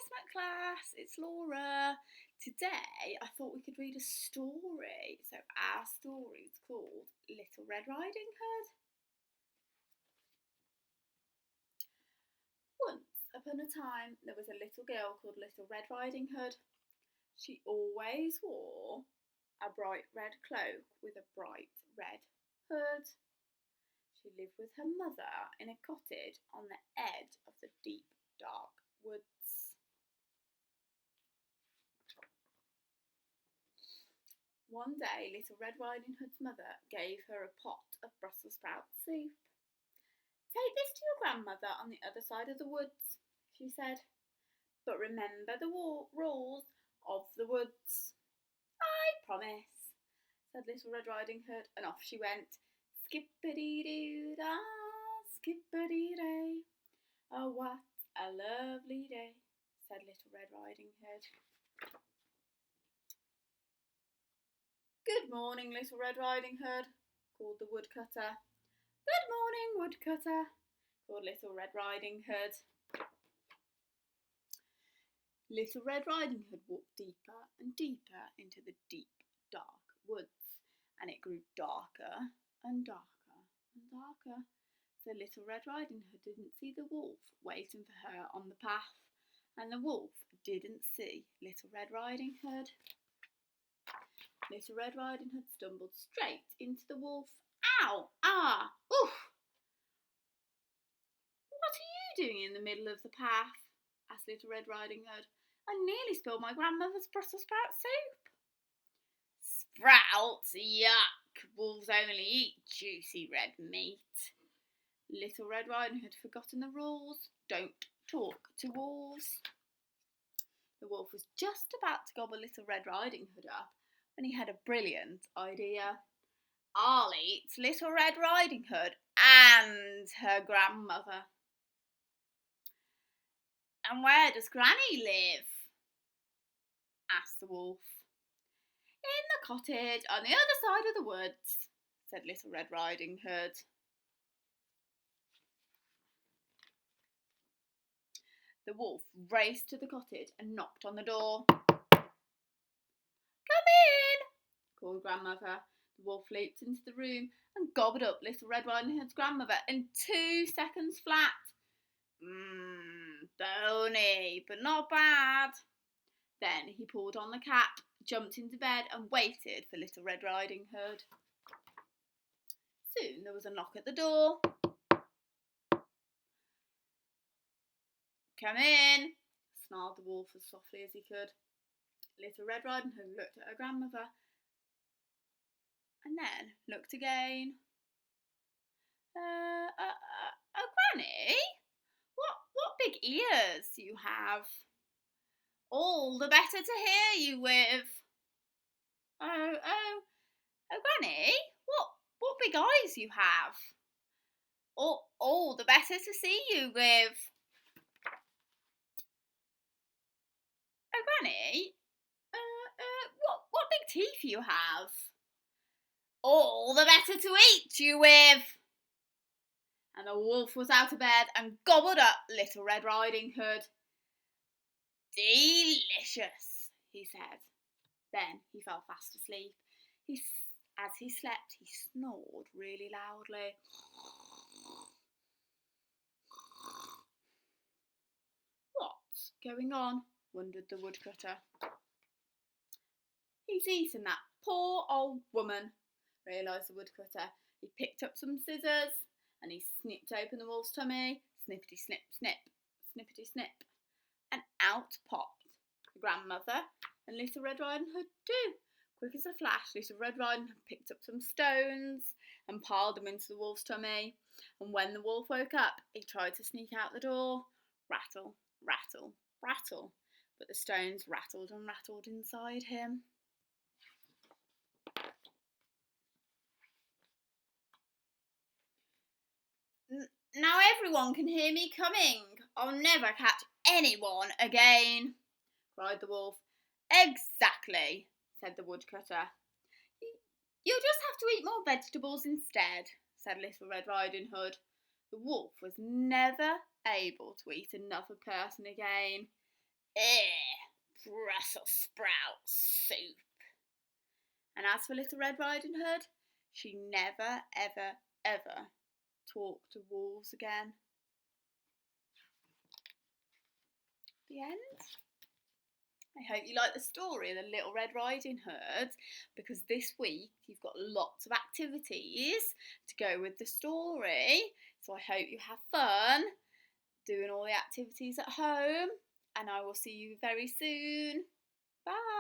Smart Class, it's Laura. Today I thought we could read a story. So our story is called Little Red Riding Hood. Once upon a time there was a little girl called Little Red Riding Hood. She always wore a bright red cloak with a bright red hood. She lived with her mother in a cottage on the edge of the deep, dark woods. One day, Little Red Riding Hood's mother gave her a pot of Brussels sprout soup. "Take this to your grandmother on the other side of the woods," she said. "But remember the rules of the woods." "I promise," said Little Red Riding Hood, and off she went. Skip-a-dee-doo-dah, skip-a-dee-day. Oh, what a lovely day, said Little Red Riding Hood. "Good morning, Little Red Riding Hood," called the woodcutter. "Good morning, woodcutter," called Little Red Riding Hood. Little Red Riding Hood walked deeper and deeper into the deep, dark woods, and it grew darker and darker and darker. So Little Red Riding Hood didn't see the wolf waiting for her on the path, and the wolf didn't see Little Red Riding Hood. Little Red Riding Hood stumbled straight into the wolf. "Ow! Ah! Oof! What are you doing in the middle of the path?" asked Little Red Riding Hood. "I nearly spilled my grandmother's Brussels sprout soup." "Sprouts? Yuck! Wolves only eat juicy red meat." Little Red Riding Hood had forgotten the rules. Don't talk to wolves. The wolf was just about to gobble Little Red Riding Hood up when he had a brilliant idea. "I'll eat Little Red Riding Hood and her grandmother." "And where does Granny live?" asked the wolf. "In the cottage on the other side of the woods," said Little Red Riding Hood. The wolf raced to the cottage and knocked on the door. "Come in," called Grandmother. The wolf leaped into the room and gobbled up Little Red Riding Hood's grandmother in 2 seconds flat. Bony, but not bad." Then he pulled on the cap, jumped into bed and waited for Little Red Riding Hood. Soon there was a knock at the door. "Come in," snarled the wolf as softly as he could. Little Red Riding Hood looked at her grandmother and then looked again. Granny, what big ears you have. All the better to hear you with." Oh, Granny, what big eyes you have. All the better to see you with." "Oh, Granny, what big teeth you have. All the better to eat you with." And the wolf was out of bed and gobbled up Little Red Riding Hood. "Delicious," he said. Then he fell fast asleep. As he slept, he snored really loudly. "What's going on?" wondered the woodcutter. "He's eaten that poor old woman," realised the woodcutter. He picked up some scissors and he snipped open the wolf's tummy. Snippety snip, snip, snippety snip. And out popped the grandmother and Little Red Riding Hood too. Quick as a flash, Little Red Riding Hood picked up some stones and piled them into the wolf's tummy. And when the wolf woke up, he tried to sneak out the door. Rattle, rattle, rattle. But the stones rattled and rattled inside him. "Now everyone can hear me coming. I'll never catch anyone again," cried the wolf. "Exactly," said the woodcutter. "You'll just have to eat more vegetables instead," said Little Red Riding Hood. The wolf was never able to eat another person again. Brussels sprout soup. And as for Little Red Riding Hood, she never, ever, ever talked to wolves again. The end. I hope you like the story of the Little Red Riding Hood, because this week you've got lots of activities to go with the story. So I hope you have fun doing all the activities at home, and I will see you very soon. Bye.